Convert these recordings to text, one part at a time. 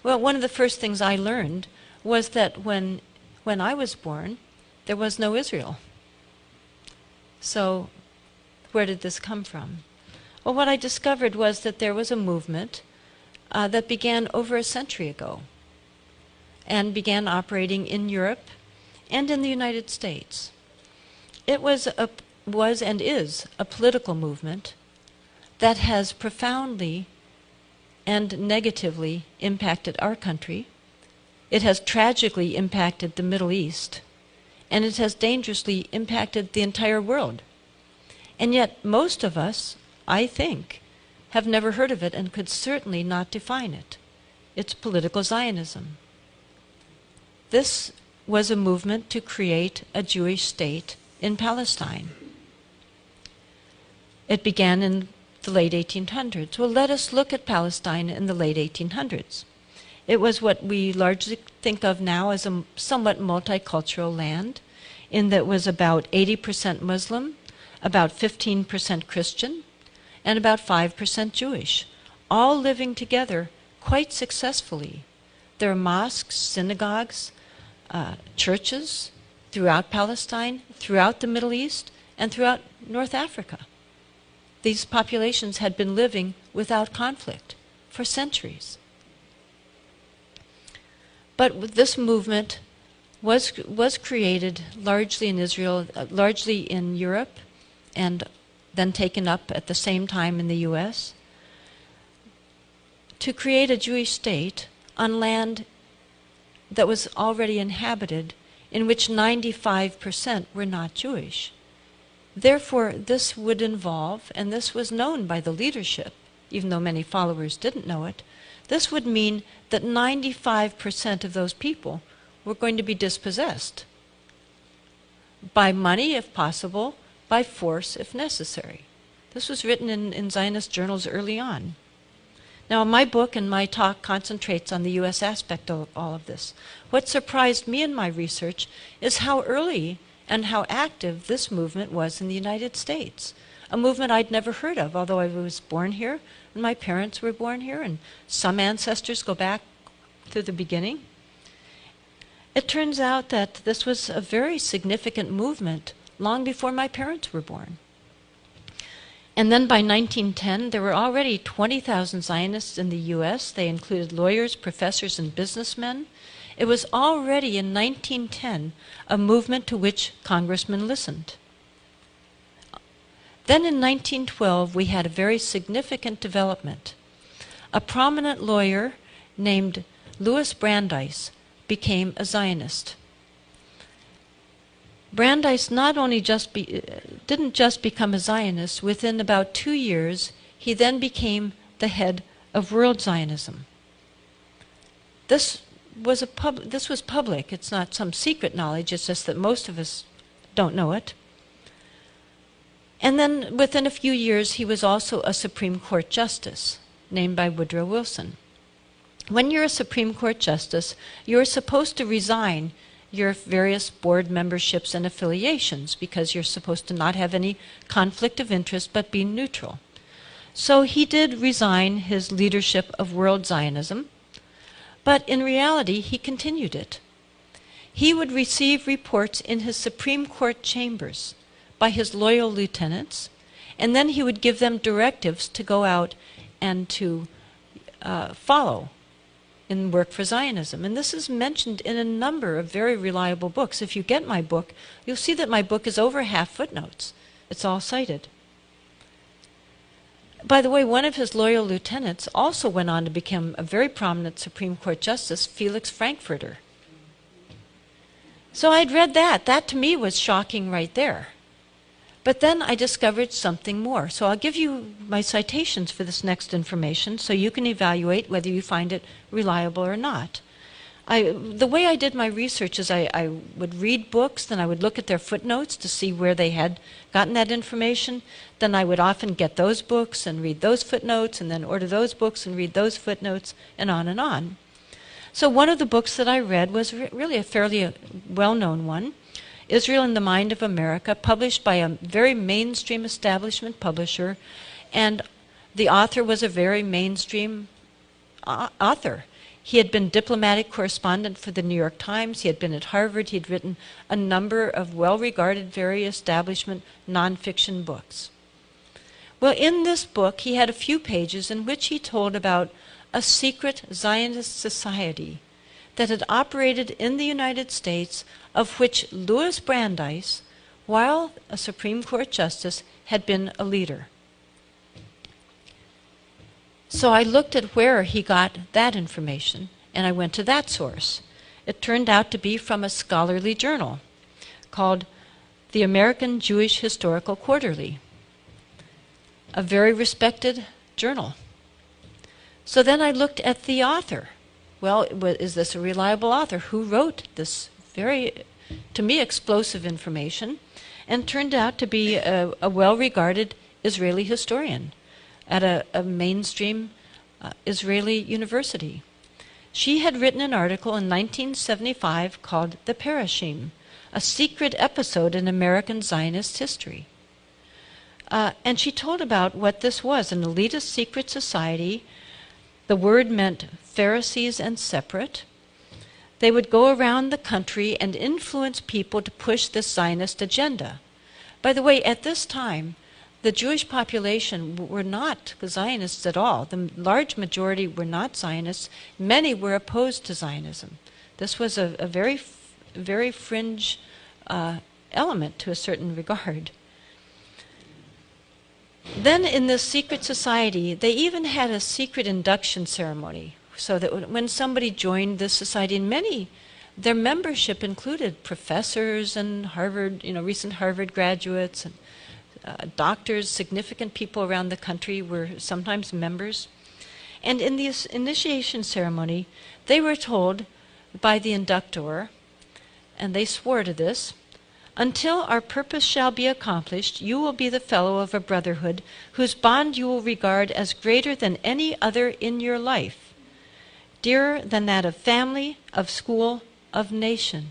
Well, one of the first things I learned was that when I was born, there was no Israel. So where did this come from? Well, what I discovered was that there was a movement that began over a century ago and began operating in Europe and in the United States. It was and is a political movement that has profoundly and negatively impacted our country. It has tragically impacted the Middle East, and it has dangerously impacted the entire world. And yet most of us, I think, have never heard of it and could certainly not define it. It's political Zionism. This was a movement to create a Jewish state in Palestine. It began in the late 1800s. Well, let us look at Palestine in the late 1800s. It was what we largely think of now as a somewhat multicultural land, in that it was about 80% Muslim, about 15% Christian, and about 5% Jewish, all living together quite successfully. There are mosques, synagogues, churches throughout Palestine, throughout the Middle East, and throughout North Africa. These populations had been living without conflict for centuries. But this movement was created largely in Israel, largely in Europe, and then taken up at the same time in the US, to create a Jewish state on land that was already inhabited, in which 95% were not Jewish. Therefore, this would involve, and this was known by the leadership, even though many followers didn't know it, this would mean that 95% of those people were going to be dispossessed by money, if possible, by force, if necessary. This was written in Zionist journals early on. Now, my book and my talk concentrates on the U.S. aspect of all of this. What surprised me in my research is how early and how active this movement was in the United States, a movement I'd never heard of, although I was born here, and my parents were born here, and some ancestors go back to the beginning. It turns out that this was a very significant movement long before my parents were born. And then by 1910, there were already 20,000 Zionists in the U.S. They included lawyers, professors, and businessmen. It was already in 1910 a movement to which congressmen listened. Then in 1912, we had a very significant development. A prominent lawyer named Louis Brandeis became a Zionist. Brandeis not only didn't just become a Zionist, within about 2 years, he then became the head of World Zionism. This was public. It's not some secret knowledge, it's just that most of us don't know it. And then within a few years, he was also a Supreme Court justice, named by Woodrow Wilson. When you're a Supreme Court justice, you're supposed to resign your various board memberships and affiliations, because you're supposed to not have any conflict of interest but be neutral. So he did resign his leadership of World Zionism, but in reality he continued it. He would receive reports in his Supreme Court chambers by his loyal lieutenants, and then he would give them directives to go out and to follow in work for Zionism. And this is mentioned in a number of very reliable books. If you get my book, you'll see that my book is over half footnotes. It's all cited. By the way, one of his loyal lieutenants also went on to become a very prominent Supreme Court justice, Felix Frankfurter. So I'd read that. That to me was shocking right there. But then I discovered something more. So I'll give you my citations for this next information so you can evaluate whether you find it reliable or not. The way I did my research is I would read books, then I would look at their footnotes to see where they had gotten that information. Then I would often get those books and read those footnotes, and then order those books and read those footnotes, and on and on. So one of the books that I read was really a fairly well-known one, Israel in the Mind of America, published by a very mainstream establishment publisher, and the author was a very mainstream author. He had been diplomatic correspondent for the New York Times. He had been at Harvard. He had written a number of well-regarded, very establishment nonfiction books. Well, in this book, he had a few pages in which he told about a secret Zionist society that had operated in the United States, of which Louis Brandeis, while a Supreme Court justice, had been a leader. So I looked at where he got that information, and I went to that source. It turned out to be from a scholarly journal called the American Jewish Historical Quarterly, a very respected journal. So then I looked at the author. Well, is this a reliable author? Who wrote this very, to me, explosive information? And turned out to be a well-regarded Israeli historian at a mainstream Israeli university. She had written an article in 1975 called The Parashim, a secret episode in American Zionist history. And she told about what this was, an elitist secret society. The word meant Pharisees and separate. They would go around the country and influence people to push this Zionist agenda. By the way, at this time, the Jewish population were not Zionists at all. The large majority were not Zionists. Many were opposed to Zionism. This was a very fringe element to a certain regard. Then in this secret society, they even had a secret induction ceremony, so that when somebody joined this society, and their membership included professors and Harvard, recent Harvard graduates, and doctors, significant people around the country were sometimes members. And in this initiation ceremony, they were told by the inductor, and they swore to this, "Until our purpose shall be accomplished, you will be the fellow of a brotherhood whose bond you will regard as greater than any other in your life, dearer than that of family, of school, of nation."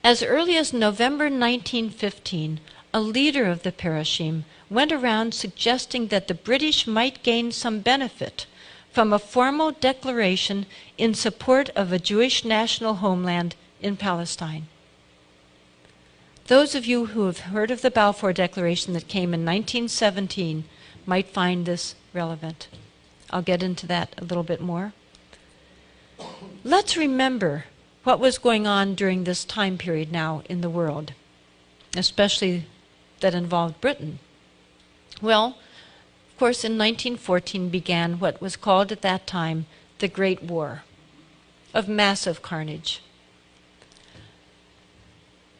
As early as November 1915, a leader of the Parashim went around suggesting that the British might gain some benefit from a formal declaration in support of a Jewish national homeland in Palestine. Those of you who have heard of the Balfour Declaration that came in 1917 might find this relevant. I'll get into that a little bit more. Let's remember what was going on during this time period now in the world, especially that involved Britain. Well, of course, in 1914 began what was called at that time the Great War of massive carnage.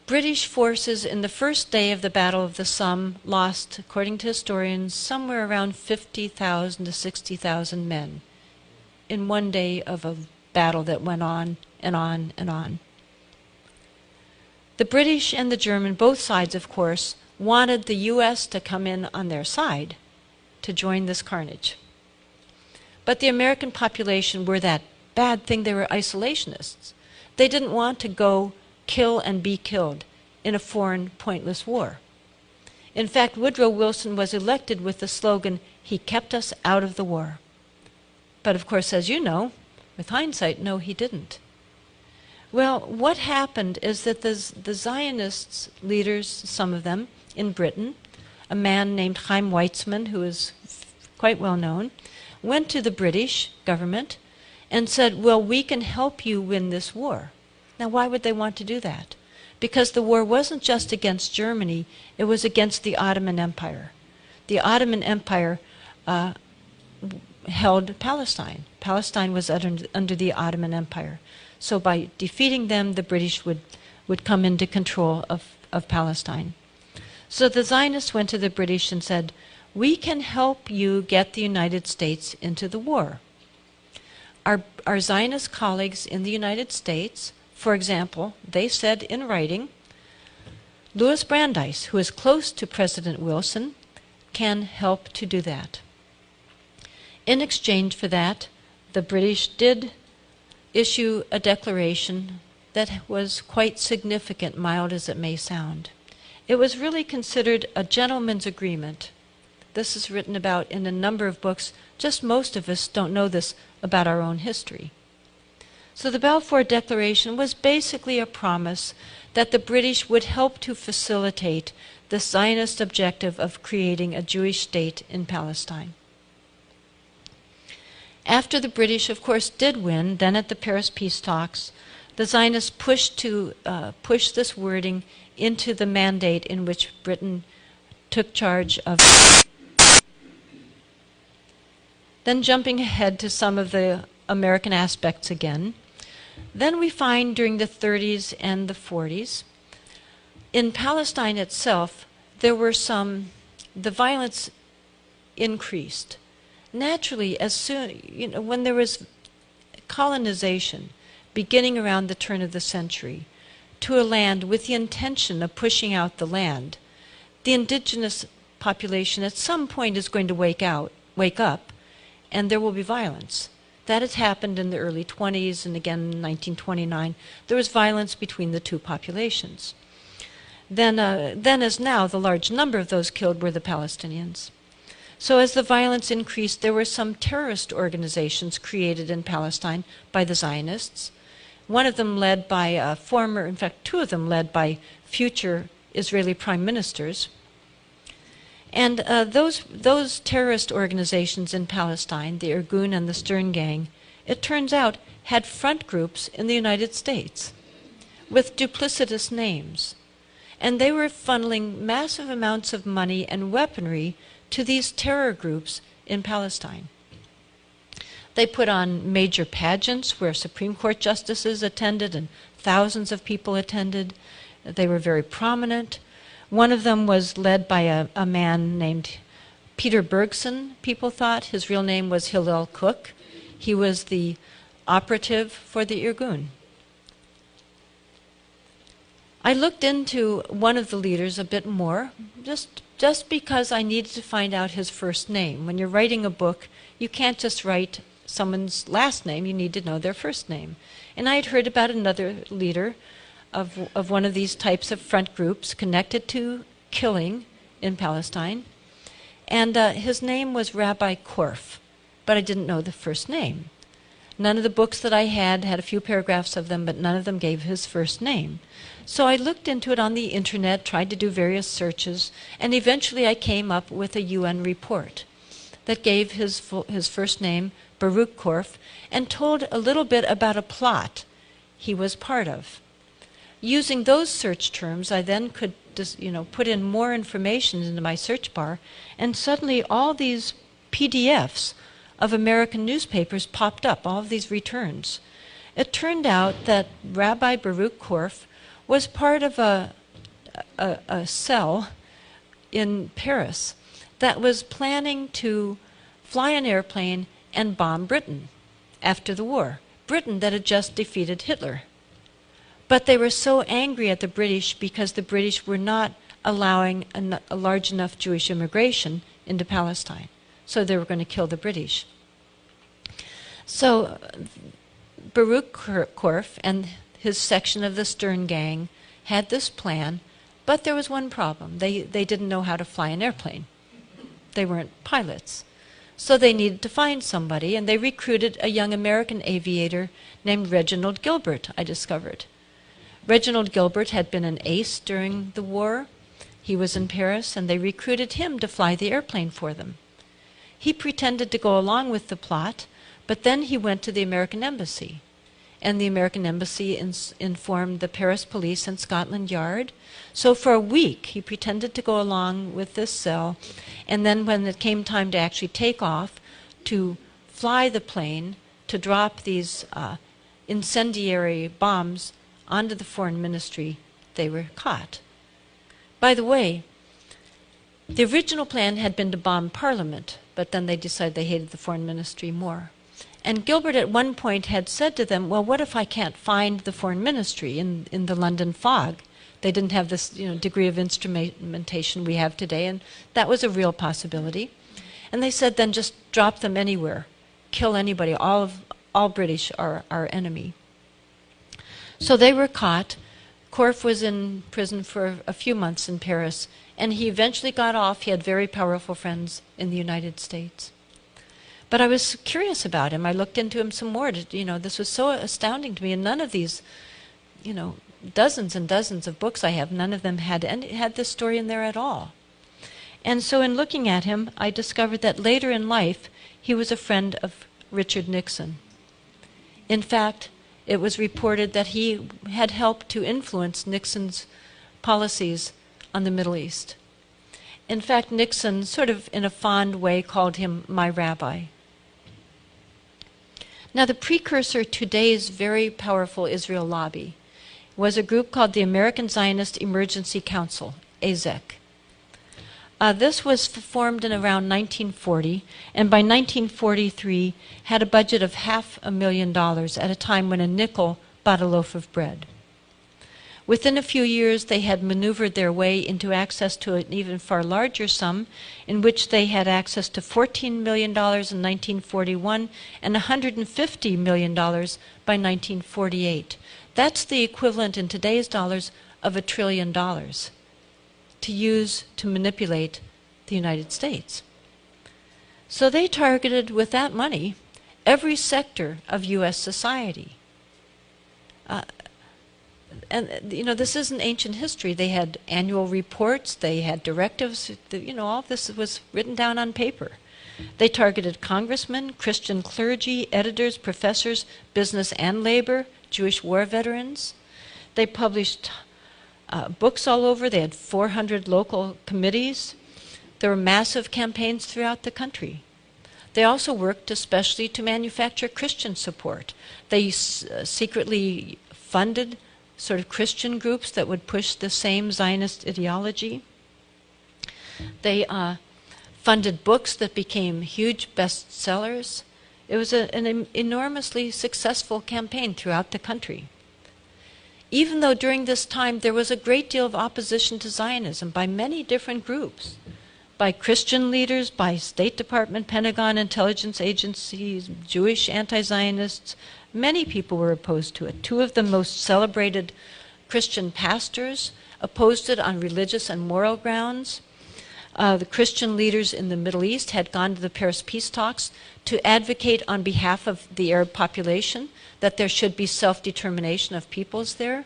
British forces in the first day of the Battle of the Somme lost, according to historians, somewhere around 50,000 to 60,000 men in one day of a battle that went on and on and on. The British and the German, both sides of course, wanted the U.S. to come in on their side to join this carnage. But the American population were that bad thing, they were isolationists. They didn't want to go kill and be killed in a foreign, pointless war. In fact, Woodrow Wilson was elected with the slogan, "He kept us out of the war." But of course, as you know, with hindsight, no, he didn't. Well, what happened is that the Zionists leaders, some of them in Britain, a man named Chaim Weizmann, who is quite well known, went to the British government and said, well, we can help you win this war. Now, why would they want to do that? Because the war wasn't just against Germany, it was against the Ottoman Empire. The Ottoman Empire held Palestine. Palestine was under the Ottoman Empire. So by defeating them, the British would come into control of Palestine. So the Zionists went to the British and said, we can help you get the United States into the war. Our Zionist colleagues in the United States, for example, they said in writing, Louis Brandeis, who is close to President Wilson, can help to do that. In exchange for that, the British did issue a declaration that was quite significant, mild as it may sound. It was really considered a gentleman's agreement This is written about in a number of books. Just most of us don't know this about our own history. So the Balfour Declaration was basically a promise that the British would help to facilitate the Zionist objective of creating a Jewish state in Palestine. After the British, of course, did win, then at the Paris peace talks, the Zionists pushed this wording into the mandate in which Britain took charge of. Then jumping ahead to some of the American aspects again, then we find during the 30s and the 40s, in Palestine itself, the violence increased. Naturally, as soon, when there was colonization beginning around the turn of the century to a land with the intention of pushing out the land, the indigenous population at some point is going to wake up, and there will be violence. That has happened in the early 20s, and again in 1929. There was violence between the two populations. Then as now, the large number of those killed were the Palestinians. So as the violence increased, there were some terrorist organizations created in Palestine by the Zionists. One of them led by in fact, two of them led by future Israeli prime ministers. And those terrorist organizations in Palestine, the Irgun and the Stern Gang, it turns out had front groups in the United States with duplicitous names. And they were funneling massive amounts of money and weaponry to these terror groups in Palestine. They put on major pageants where Supreme Court justices attended and thousands of people attended. They were very prominent. One of them was led by a man named Peter Bergson, people thought. His real name was Hillel Cook. He was the operative for the Irgun. I looked into one of the leaders a bit more, just because I needed to find out his first name. When you're writing a book, you can't just write someone's last name, you need to know their first name. And I had heard about another leader of one of these types of front groups connected to killing in Palestine. And his name was Rabbi Korf, but I didn't know the first name. None of the books that I had a few paragraphs of them, but none of them gave his first name. So I looked into it on the internet, tried to do various searches, and eventually I came up with a UN report that gave his first name, Baruch Korf, and told a little bit about a plot he was part of. Using those search terms, I then could put in more information into my search bar, and suddenly all these PDFs of American newspapers popped up, all of these returns. It turned out that Rabbi Baruch Korf was part of a cell in Paris that was planning to fly an airplane and bomb Britain after the war. Britain that had just defeated Hitler. But they were so angry at the British because the British were not allowing a large enough Jewish immigration into Palestine. So they were going to kill the British. So Baruch Korf and his section of the Stern Gang had this plan, but there was one problem. They didn't know how to fly an airplane. They weren't pilots. So they needed to find somebody, and they recruited a young American aviator named Reginald Gilbert, I discovered. Reginald Gilbert had been an ace during the war. He was in Paris, and they recruited him to fly the airplane for them. He pretended to go along with the plot, but then he went to the American Embassy. And the American Embassy informed the Paris police and Scotland Yard. So for a week, he pretended to go along with this cell. And then when it came time to actually take off, to fly the plane, to drop these incendiary bombs onto the foreign ministry, they were caught. By the way, the original plan had been to bomb Parliament, but then they decided they hated the foreign ministry more. And Gilbert at one point had said to them, well, what if I can't find the foreign ministry in the London fog? They didn't have this degree of instrumentation we have today, and that was a real possibility. And they said, then just drop them anywhere. Kill anybody. All British are our enemy. So they were caught. Korff was in prison for a few months in Paris, and he eventually got off. He had very powerful friends in the United States. But I was curious about him. I looked into him some more. This was so astounding to me, and none of these, dozens and dozens of books I have, none of them had this story in there at all. And so in looking at him, I discovered that later in life, he was a friend of Richard Nixon. In fact, it was reported that he had helped to influence Nixon's policies on the Middle East. In fact, Nixon, sort of in a fond way, called him my rabbi. Now, the precursor to today's very powerful Israel lobby was a group called the American Zionist Emergency Council, AZEC. This was formed in around 1940, and by 1943 had a budget of $500,000 at a time when a nickel bought a loaf of bread. Within a few years, they had maneuvered their way into access to an even far larger sum, in which they had access to $14 million in 1941 and $150 million by 1948. That's the equivalent in today's dollars of $1 trillion to use to manipulate the United States. So they targeted with that money every sector of U.S. society. This isn't ancient history. They had annual reports, they had directives, all of this was written down on paper. They targeted congressmen, Christian clergy, editors, professors, business and labor, Jewish war veterans. They published books all over. They had 400 local committees. There were massive campaigns throughout the country. They also worked especially to manufacture Christian support. They secretly funded sort of Christian groups that would push the same Zionist ideology. They funded books that became huge bestsellers. It was an enormously successful campaign throughout the country. Even though during this time there was a great deal of opposition to Zionism by many different groups, by Christian leaders, by State Department, Pentagon, intelligence agencies, Jewish anti-Zionists, many people were opposed to it. Two of the most celebrated Christian pastors opposed it on religious and moral grounds. The Christian leaders in the Middle East had gone to the Paris peace talks to advocate on behalf of the Arab population that there should be self-determination of peoples there.